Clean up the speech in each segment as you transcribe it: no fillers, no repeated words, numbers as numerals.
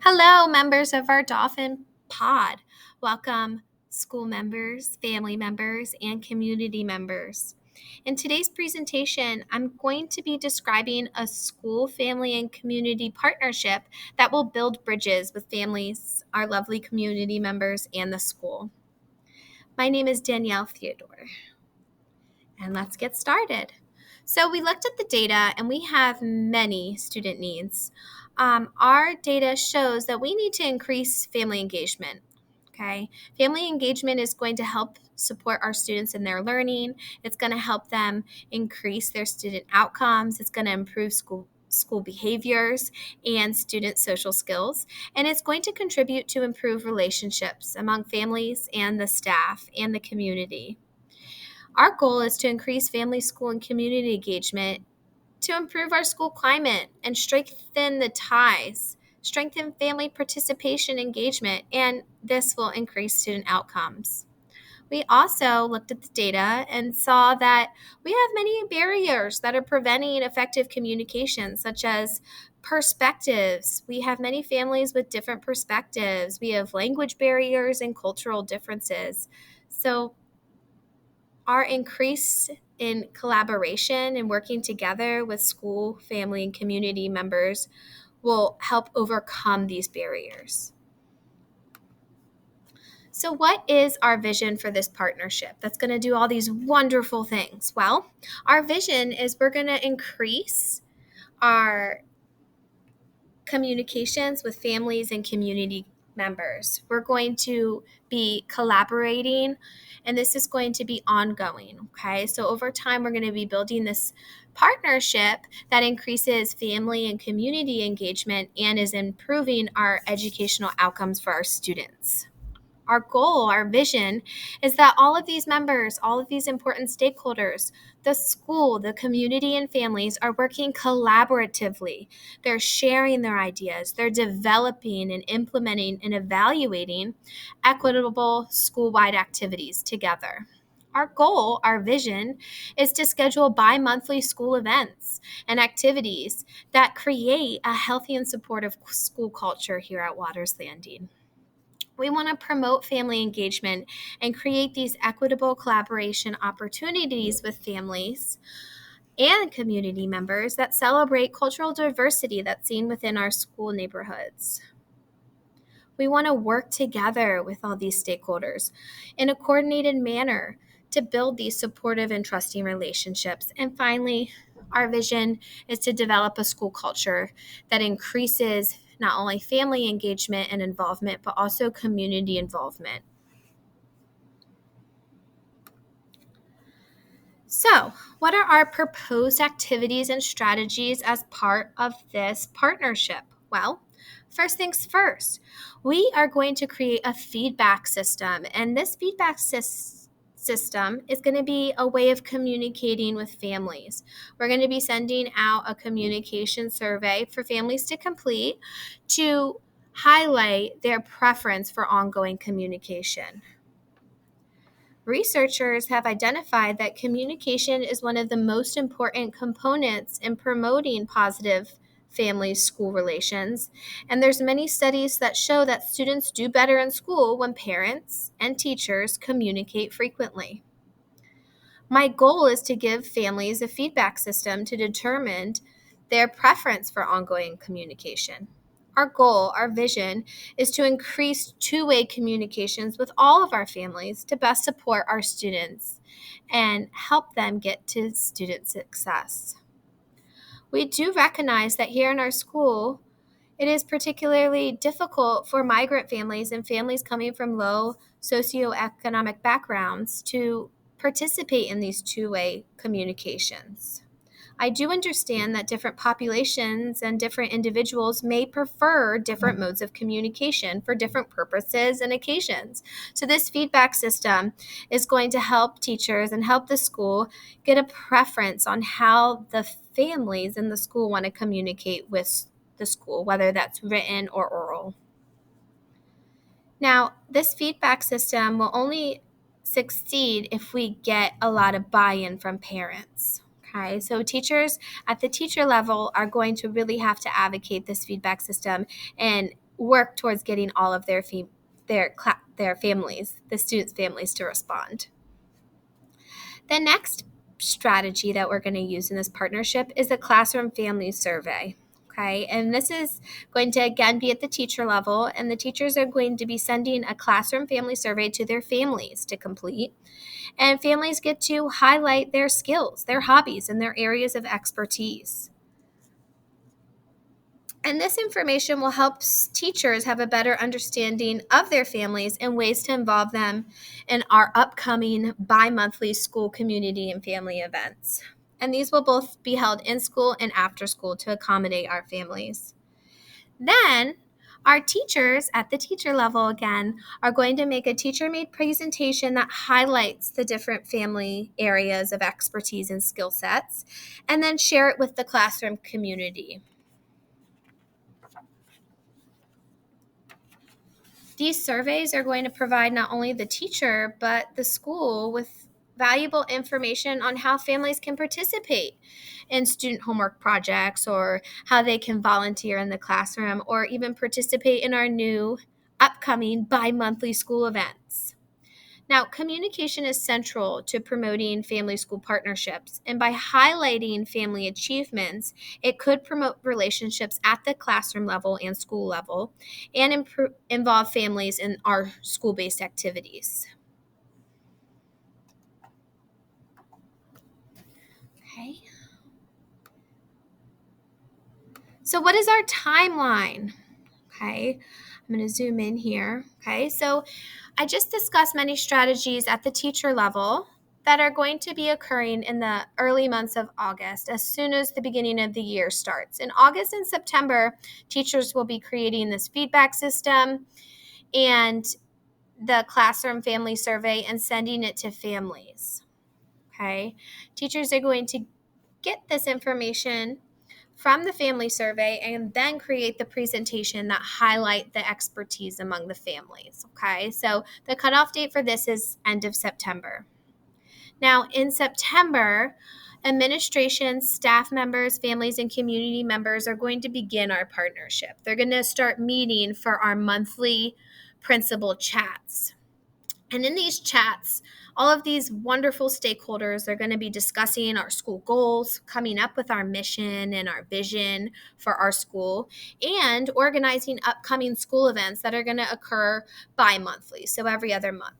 Hello, members of our Dolphin Pod. Welcome, school members, family members, and community members. In today's presentation, I'm going to be describing a school, family, and community partnership that will build bridges with families, our lovely community members, and the school. My name is Danielle Theodore, and let's get started. So we looked at the data and we have many student needs. Our data shows that we need to increase family engagement. Okay, family engagement is going to help support our students in their learning. It's going to help them increase their student outcomes. It's going to improve school behaviors and student social skills, and it's going to contribute to improve relationships among families and the staff and the community. Our goal is to increase family, school, and community engagement to improve our school climate and strengthen the ties, strengthen family participation engagement, and this will increase student outcomes. We also looked at the data and saw that we have many barriers that are preventing effective communication, such as perspectives. We have many families with different perspectives. We have language barriers and cultural differences. So our increase in collaboration and working together with school, family, and community members will help overcome these barriers. So, what is our vision for this partnership that's going to do all these wonderful things? Well, our vision is we're going to increase our communications with families and community members. We're going to be collaborating, and this is going to be ongoing. Okay, so over time, we're going to be building this partnership that increases family and community engagement and is improving our educational outcomes for our students. Our goal, our vision is that all of these members, all of these important stakeholders, the school, the community, and families are working collaboratively. They're sharing their ideas, they're developing and implementing and evaluating equitable school-wide activities together. Our goal, our vision, is to schedule bi-monthly school events and activities that create a healthy and supportive school culture here at Waters Landing. We want to promote family engagement and create these equitable collaboration opportunities with families and community members that celebrate cultural diversity that's seen within our school neighborhoods. We want to work together with all these stakeholders in a coordinated manner to build these supportive and trusting relationships. And finally, our vision is to develop a school culture that increases not only family engagement and involvement, but also community involvement. So, what are our proposed activities and strategies as part of this partnership? Well, first things first, we are going to create a feedback system, and this feedback system is going to be a way of communicating with families. We're going to be sending out a communication survey for families to complete to highlight their preference for ongoing communication. Researchers have identified that communication is one of the most important components in promoting positive family-school relations, and there's many studies that show that students do better in school when parents and teachers communicate frequently. My goal is to give families a feedback system to determine their preference for ongoing communication. Our goal, our vision, is to increase two-way communications with all of our families to best support our students and help them get to student success. We do recognize that here in our school, it is particularly difficult for migrant families and families coming from low socioeconomic backgrounds to participate in these two-way communications. I do understand that different populations and different individuals may prefer different modes of communication for different purposes and occasions. So, this feedback system is going to help teachers and help the school get a preference on how the families in the school want to communicate with the school, whether that's written or oral. Now, this feedback system will only succeed if we get a lot of buy-in from parents. Okay, so teachers at the teacher level are going to really have to advocate this feedback system and work towards getting all of their families, the students' families, to respond. The next strategy that we're going to use in this partnership is the classroom family survey. Okay, and this is going to again be at the teacher level, and the teachers are going to be sending a classroom family survey to their families to complete. And families get to highlight their skills, their hobbies, and their areas of expertise. And this information will help teachers have a better understanding of their families and ways to involve them in our upcoming bi-monthly school community and family events. And these will both be held in school and after school to accommodate our families. Then our teachers at the teacher level again are going to make a teacher-made presentation that highlights the different family areas of expertise and skill sets, and then share it with the classroom community. These surveys are going to provide not only the teacher, but the school with valuable information on how families can participate in student homework projects, or how they can volunteer in the classroom, or even participate in our new upcoming bi-monthly school events. Now, communication is central to promoting family school partnerships, and by highlighting family achievements, it could promote relationships at the classroom level and school level, and involve families in our school-based activities. Okay. So, what is our timeline? Okay, I'm going to zoom in here. Okay, so I just discussed many strategies at the teacher level that are going to be occurring in the early months of August, as soon as the beginning of the year starts. In August and September, teachers will be creating this feedback system and the classroom family survey and sending it to families. Okay, teachers are going to get this information from the family survey and then create the presentation that highlight the expertise among the families. Okay, so the cutoff date for this is end of September. Now, in September, administration, staff members, families, and community members are going to begin our partnership. They're going to start meeting for our monthly principal chats. And in these chats, all of these wonderful stakeholders are going to be discussing our school goals, coming up with our mission and our vision for our school, and organizing upcoming school events that are going to occur bi-monthly, so every other month.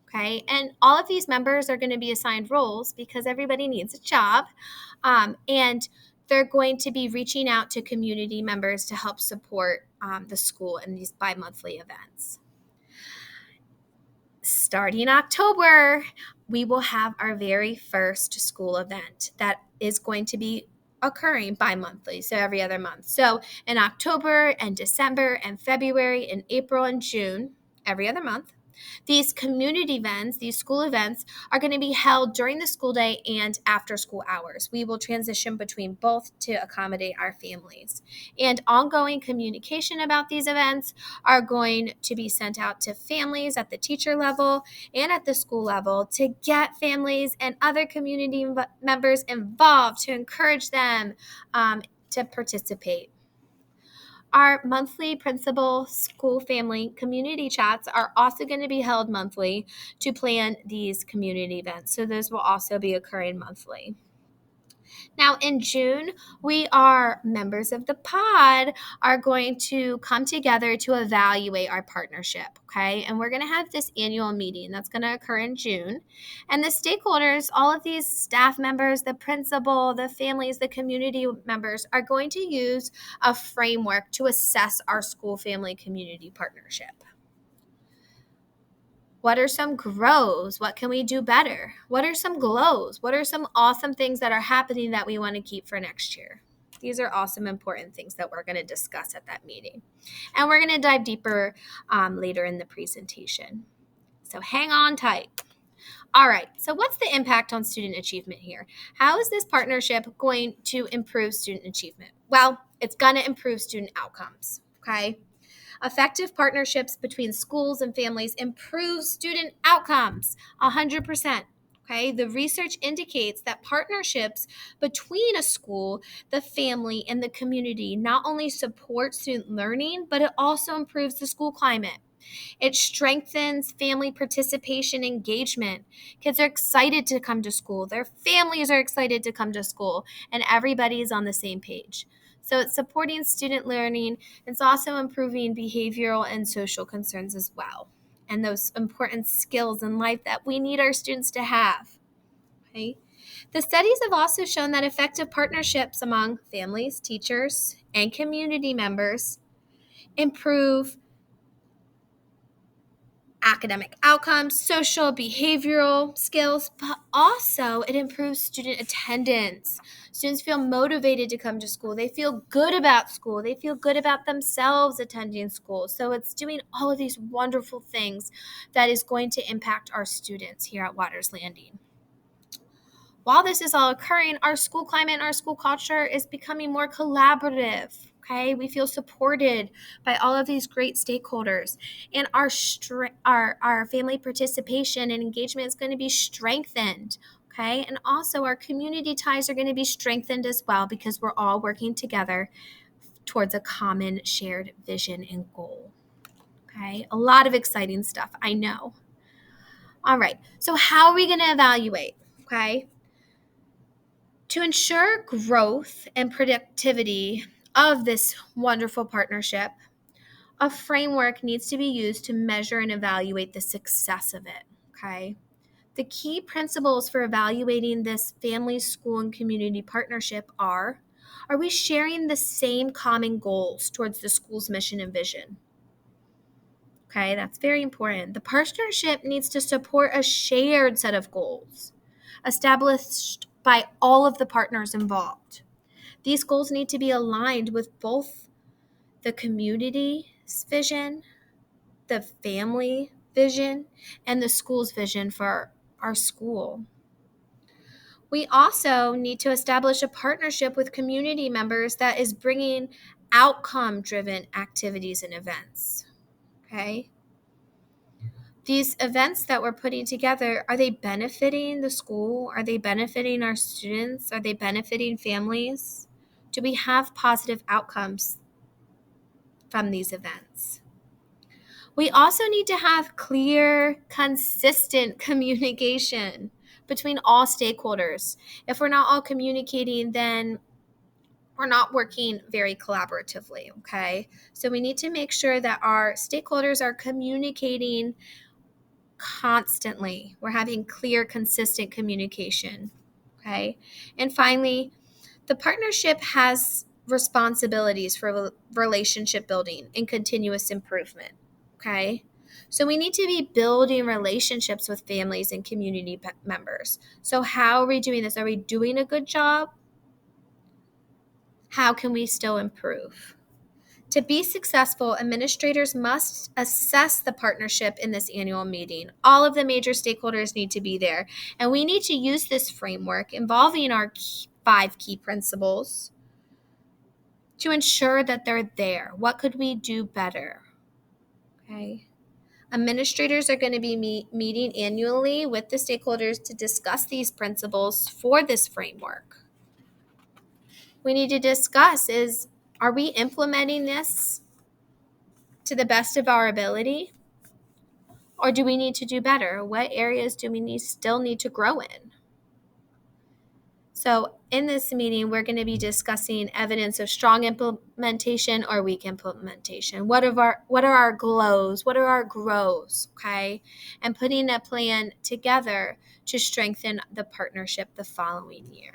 Okay, and all of these members are going to be assigned roles because everybody needs a job, and they're going to be reaching out to community members to help support the school in these bi-monthly events. Starting October, we will have our very first school event that is going to be occurring bi-monthly, so every other month. So in October and December and February and April and June, every other month, these community events, these school events, are going to be held during the school day and after school hours. We will transition between both to accommodate our families. And ongoing communication about these events are going to be sent out to families at the teacher level and at the school level to get families and other community members involved, to encourage them to participate. Our monthly principal, school, family, community chats are also going to be held monthly to plan these community events. So those will also be occurring monthly. Now, in June, our members of the pod are going to come together to evaluate our partnership, okay? And we're going to have this annual meeting that's going to occur in June. And the stakeholders, all of these staff members, the principal, the families, the community members, are going to use a framework to assess our school family community partnership. What are some grows? What can we do better? What are some glows? What are some awesome things that are happening that we want to keep for next year? These are awesome, important things that we're going to discuss at that meeting. And we're going to dive deeper later in the presentation. So hang on tight. All right, so what's the impact on student achievement here? How is this partnership going to improve student achievement? Well, it's going to improve student outcomes, okay? Effective partnerships between schools and families improve student outcomes 100%. Okay, the research indicates that partnerships between a school, the family, and the community not only support student learning, but it also improves the school climate. It strengthens family participation engagement. Kids are excited to come to school. Their families are excited to come to school, and everybody is on the same page. So it's supporting student learning. It's also improving behavioral and social concerns as well, and those important skills in life that we need our students to have. Okay? The studies have also shown that effective partnerships among families, teachers, and community members improve academic outcomes, social, behavioral skills, but also it improves student attendance. Students feel motivated to come to school. They feel good about school. They feel good about themselves attending school. So it's doing all of these wonderful things that is going to impact our students here at Waters Landing. While this is all occurring, our school climate and our school culture is becoming more collaborative. Okay, we feel supported by all of these great stakeholders, and our family participation and engagement is going to be strengthened. Okay, and also our community ties are going to be strengthened as well because we're all working together towards a common shared vision and goal. Okay, a lot of exciting stuff, I know. All right, so how are we going to evaluate? Okay, to ensure growth and productivity of this wonderful partnership, a framework needs to be used to measure and evaluate the success of it. Okay. The key principles for evaluating this family, school, and community partnership are we sharing the same common goals towards the school's mission and vision? Okay, that's very important. The partnership needs to support a shared set of goals established by all of the partners involved. These goals need to be aligned with both the community's vision, the family vision, and the school's vision for our school. We also need to establish a partnership with community members that is bringing outcome-driven activities and events. Okay? These events that we're putting together, are they benefiting the school? Are they benefiting our students? Are they benefiting families? Do we have positive outcomes from these events? We also need to have clear, consistent communication between all stakeholders. If we're not all communicating, then we're not working very collaboratively, okay? So we need to make sure that our stakeholders are communicating constantly. We're having clear, consistent communication, okay? And finally, the partnership has responsibilities for relationship building and continuous improvement, okay? So we need to be building relationships with families and community members. So how are we doing this? Are we doing a good job? How can we still improve? To be successful, administrators must assess the partnership in this annual meeting. All of the major stakeholders need to be there, and we need to use this framework involving our 5 key principles to ensure that they're there. What could we do better? Okay. Administrators are going to be meeting annually with the stakeholders to discuss these principles for this framework. We need to discuss are we implementing this to the best of our ability? Or do we need to do better? What areas do we still need to grow in? So in this meeting, we're going to be discussing evidence of strong implementation or weak implementation. What are our glows? What are our grows? Okay. And putting a plan together to strengthen the partnership the following year.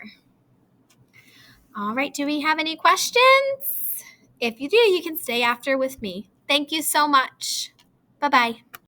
All right. Do we have any questions? If you do, you can stay after with me. Thank you so much. Bye-bye.